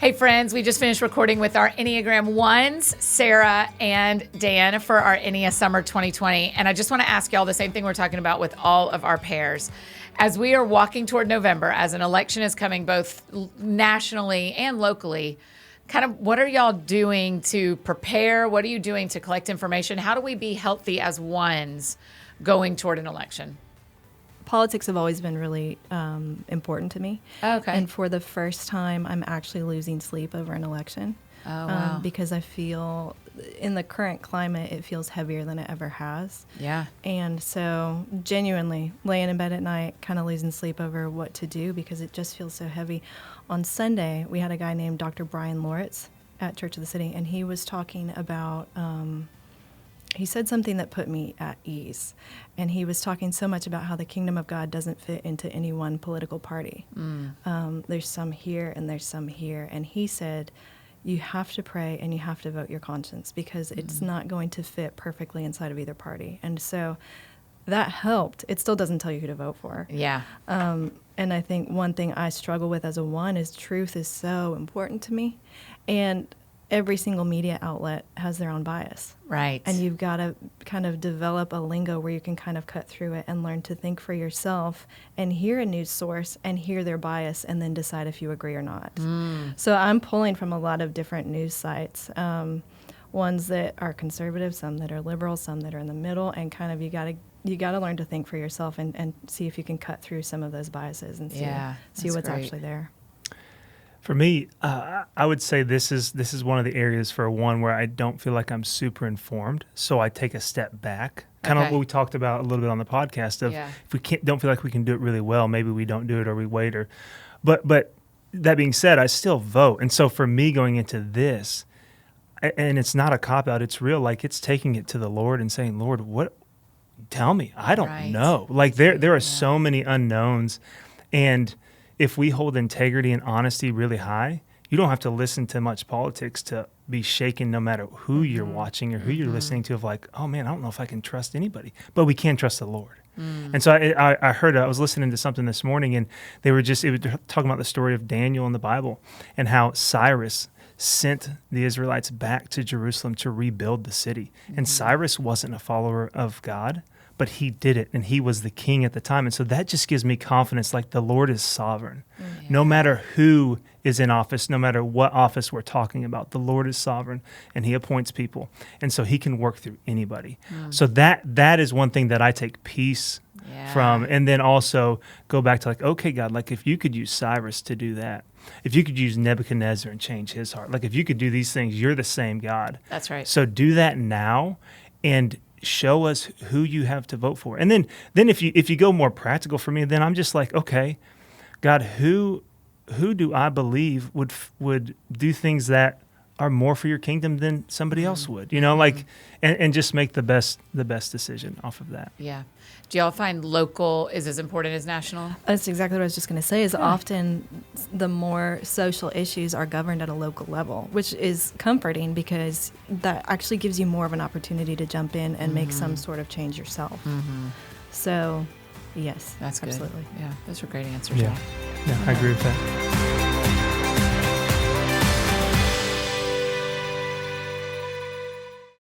Hey friends, we just finished recording with our Enneagram Ones, Sarah and Dan, for our Summer 2020. And I just want to ask y'all the same thing we're talking about with all of our pairs. As we are walking toward November, as an election is coming both nationally and locally, kind of what are y'all doing to prepare? What are you doing to collect information? How do we be healthy as ones going toward an election? Politics have always been really important to me. Okay. And for the first time, I'm actually losing sleep over an election. Oh, wow. Because I feel, in the current climate, it feels heavier than it ever has. Yeah. And so, genuinely, laying in bed at night, kind of losing sleep over what to do because it just feels so heavy. On Sunday, we had a guy named Dr. Brian Loritz at Church of the City, and he was talking about... he said something that put me at ease. And he was talking so much about how the kingdom of God doesn't fit into any one political party. There's some here and there's some here. And he said, you have to pray and you have to vote your conscience because it's not going to fit perfectly inside of either party. And so that helped. It still doesn't tell you who to vote for. Yeah. And I think one thing I struggle with as a one is truth is so important to me. And every single media outlet has their own bias. Right. And you've got to kind of develop a lingo where you can kind of cut through it and learn to think for yourself and hear a news source and hear their bias and then decide if you agree or not. So I'm pulling from a lot of different news sites, ones that are conservative, some that are liberal, some that are in the middle, and kind of you got to learn to think for yourself and see if you can cut through some of those biases and see what's actually there. For me, I would say this is one of the areas for one where I don't feel like I'm super informed, so I take a step back. Kind of what we talked about a little bit on the podcast of if we don't feel like we can do it really well, maybe we don't do it or we wait. But that being said, I still vote, and so for me going into this, and it's not a cop out, it's real. Like it's taking it to the Lord and saying, Lord, what? Tell me, I don't know. Like there are so many unknowns, and if we hold integrity and honesty really high, you don't have to listen to much politics to be shaken no matter who you're watching or who you're listening to of like, oh man, I don't know if I can trust anybody, but we can trust the Lord. And so I was listening to something this morning and it was talking about the story of Daniel in the Bible and how Cyrus sent the Israelites back to Jerusalem to rebuild the city. And Cyrus wasn't a follower of God, but he did it, and he was the king at the time. And so that just gives me confidence, like the Lord is sovereign. No matter who is in office, no matter what office we're talking about, the Lord is sovereign, and he appoints people. And so he can work through anybody. So that is one thing that I take peace from, and then also go back to like, okay, God, like if you could use Cyrus to do that, if you could use Nebuchadnezzar and change his heart, like if you could do these things, you're the same God. That's right. So do that now, and show us who you have to vote for. And then if you go more practical for me, then I'm just like, okay, God, who do I believe would do things that are more for your kingdom than somebody else would? You know, like and just make the best decision off of that. Yeah. Do y'all find local is as important as national? That's exactly what I was just going to say, is often the more social issues are governed at a local level, which is comforting because that actually gives you more of an opportunity to jump in and make some sort of change yourself. So, yes, that's absolutely. Good. Yeah, those are great answers. Yeah, I agree with that.